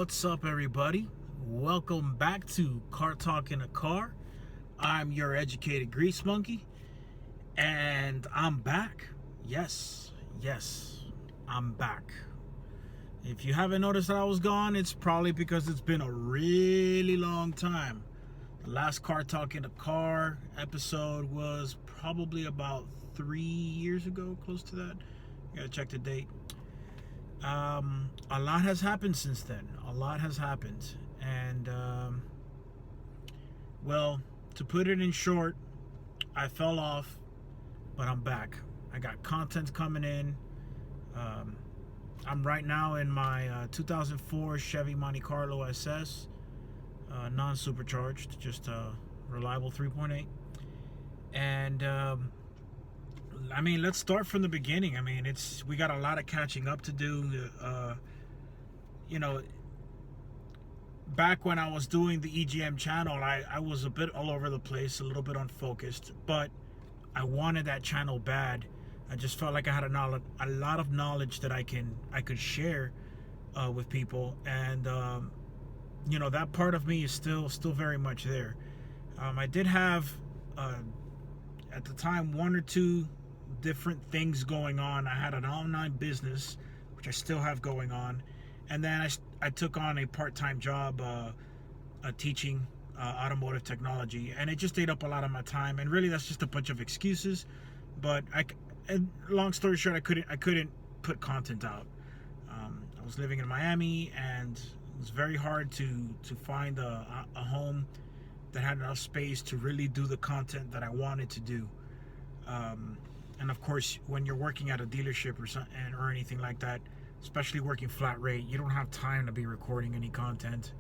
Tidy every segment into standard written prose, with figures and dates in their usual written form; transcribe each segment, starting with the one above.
What's up, everybody? Welcome back to Car Talk in a Car. I'm your educated grease monkey, and I'm back. Yes, I'm back. If you haven't noticed that I was gone, it's probably because it's been a really long time. The last Car Talk in a Car episode was probably about 3 years ago, close to that. You gotta check the date. A lot has happened since then. A lot has happened. And, well, to put it in short, I fell off, but I'm back. I got content coming in. I'm right now in my 2004 Chevy Monte Carlo SS, non-supercharged, just a reliable 3.8. And, I mean, let's start from the beginning. I mean, we got a lot of catching up to do. Back when I was doing the EGM channel, I was a bit all over the place, a little bit unfocused, but I wanted that channel bad. I just felt like I had a lot of knowledge that I could share with people, and that part of me is still very much there. I did have at the time 1 or 2 different things going on. I had an online business, which I still have going on, and then I took on a part-time job teaching automotive technology, and it just ate up a lot of my time. And really, that's just a bunch of excuses. But long story short, I couldn't put content out. I was living in Miami, and it was very hard to find a home that had enough space to really do the content that I wanted to do. And of course, when you're working at a dealership or anything like that, especially working flat rate, you don't have time to be recording any content.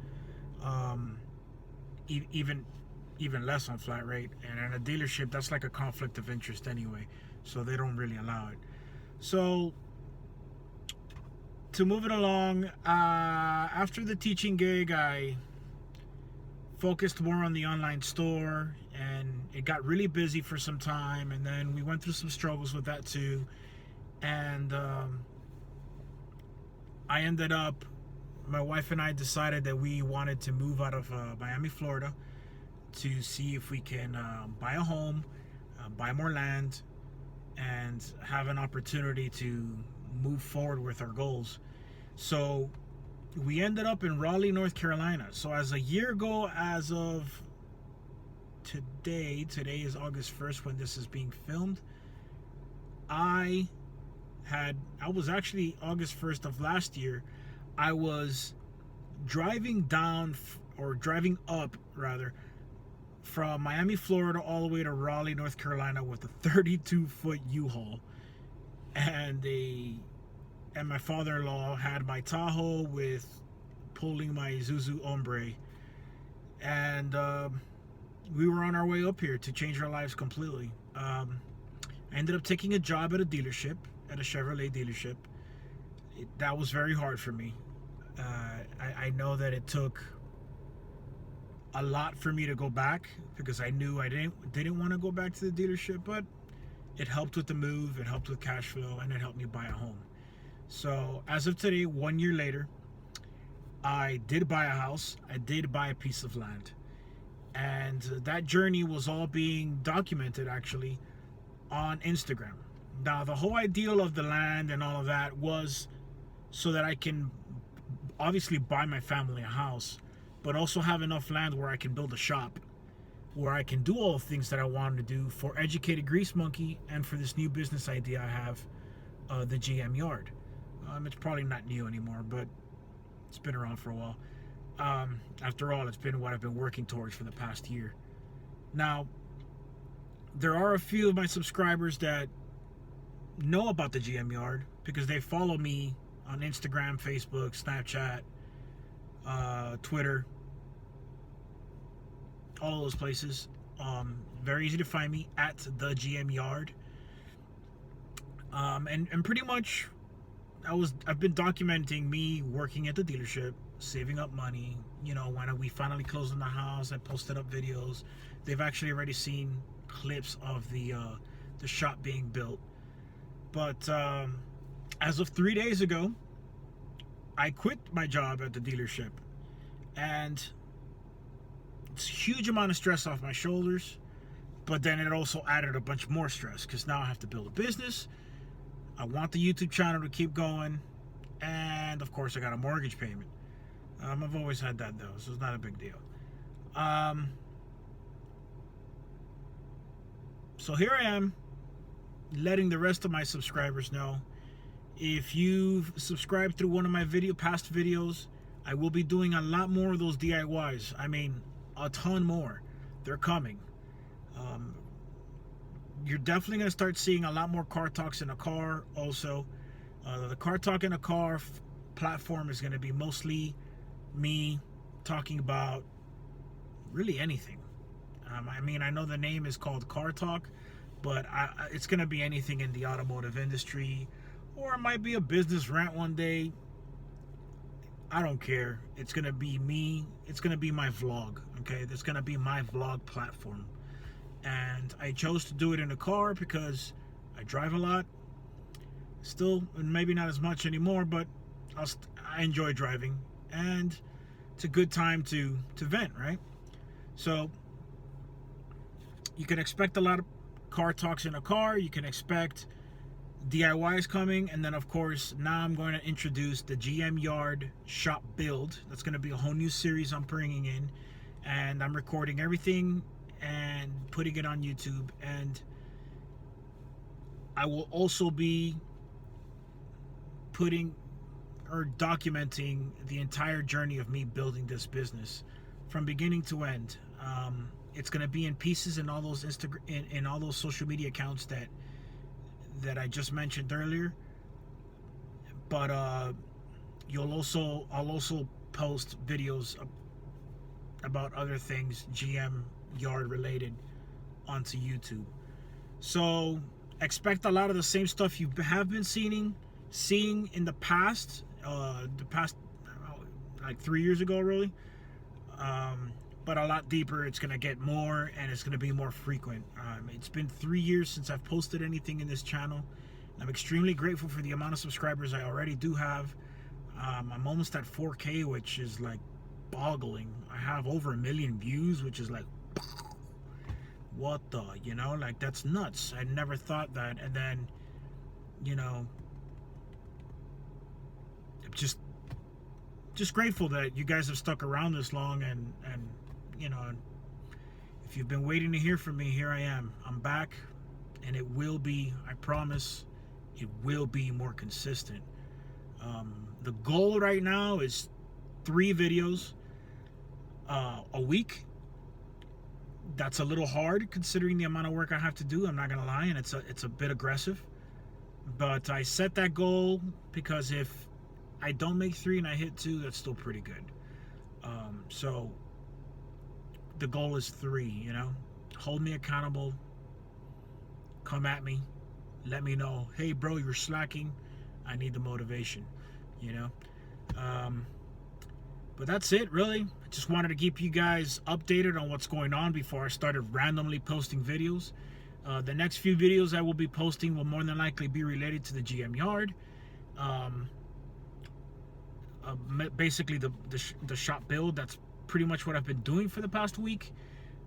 Even less on flat rate. And at a dealership, that's like a conflict of interest anyway, so they don't really allow it. So to move it along, after the teaching gig, I focused more on the online store, and it got really busy for some time, and then we went through some struggles with that too. And I ended up, my wife and I decided that we wanted to move out of Miami, Florida, to see if we can buy a home, buy more land, and have an opportunity to move forward with our goals. So we ended up in Raleigh, North Carolina. So as a year ago, as of today is August 1st when this is being filmed, I was actually August 1st of last year, I was driving up rather, from Miami, Florida, all the way to Raleigh, North Carolina, with a 32-foot U-Haul, and my father-in-law had my Tahoe with pulling my Isuzu Hombre, and we were on our way up here to change our lives completely. I ended up taking a job at a dealership, at a Chevrolet dealership. That was very hard for me. I know that it took a lot for me to go back, because I knew I didn't want to go back to the dealership, but it helped with the move, it helped with cash flow, and it helped me buy a home. So as of today, 1 year later, I did buy a house, I did buy a piece of land, and that journey was all being documented actually on Instagram. Now, the whole ideal of the land and all of that was so that I can obviously buy my family a house, but also have enough land where I can build a shop, where I can do all the things that I wanted to do for Educated Grease Monkey and for this new business idea I have, the GM Yard. It's probably not new anymore, but it's been around for a while. After all, it's been what I've been working towards for the past year. Now, there are a few of my subscribers that know about the GM Yard because they follow me on Instagram, Facebook, Snapchat, Twitter, all of those places. Very easy to find me at the GM Yard. And pretty much I've been documenting me working at the dealership, saving up money. When we finally closed on the house, I posted up videos. They've actually already seen clips of the shop being built. But as of 3 days ago, I quit my job at the dealership, and it's a huge amount of stress off my shoulders. But then it also added a bunch more stress because now I have to build a business. I want the YouTube channel to keep going, and of course I got a mortgage payment. I've always had that though, so it's not a big deal. So here I am, letting the rest of my subscribers know, if you've subscribed through one of my past videos, I will be doing a lot more of those DIYs. I mean, a ton more. They're coming. You're definitely going to start seeing a lot more car talks in a car also. The car talk in a car platform is going to be mostly me talking about really anything. I mean, I know the name is called Car Talk, but it's going to be anything in the automotive industry, or it might be a business rant one day. I don't care. It's going to be me. It's going to be my vlog, okay? That's going to be my vlog platform. And I chose to do it in a car because I drive a lot. Still, maybe not as much anymore, but I enjoy driving. And it's a good time to vent, right? So you can expect a lot of car talks in a car. You can expect DIYs coming. And then, of course, now I'm going to introduce the GM Yard Shop Build. That's going to be a whole new series I'm bringing in. And I'm recording everything and putting it on YouTube. And I will also be putting or documenting the entire journey of me building this business from beginning to end. It's going to be in pieces in all those in all those social media accounts that I just mentioned earlier. But I'll also post videos about other things GM Yard related onto YouTube. So expect a lot of the same stuff you have been seeing in the past like 3 years ago, really. But a lot deeper. It's gonna get more, and it's gonna be more frequent. It's been 3 years since I've posted anything in this channel. I'm extremely grateful for the amount of subscribers I already do have. I'm almost at 4K, which is like boggling. I have over 1 million views, which is like, what the, like, that's nuts. I never thought that. And then, just grateful that you guys have stuck around this long, and if you've been waiting to hear from me, here I am. I'm back, and it will be, I promise, it will be more consistent. The goal right now is 3 videos a week. That's a little hard considering the amount of work I have to do. I'm not gonna lie, and it's a bit aggressive. But I set that goal because if I don't make 3 and I hit 2, that's still pretty good. So the goal is 3. Hold me accountable. Come at me. Let me know, hey bro, you're slacking. I need the motivation. But that's it, really. I just wanted to keep you guys updated on what's going on before I started randomly posting videos. The next few videos I will be posting will more than likely be related to the GM Yard. Basically the shop build. That's pretty much what I've been doing for the past week,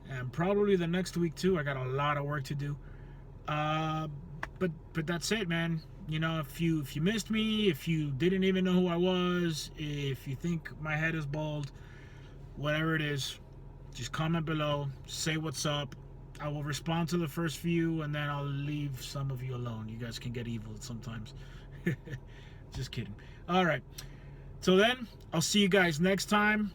and probably the next week too. I got a lot of work to do. But that's it, man. If you missed me, if you didn't even know who I was, if you think my head is bald, whatever it is, just comment below, say what's up. I will respond to the first few, and then I'll leave some of you alone. You guys can get evil sometimes. Just kidding. All right. Till then, I'll see you guys next time.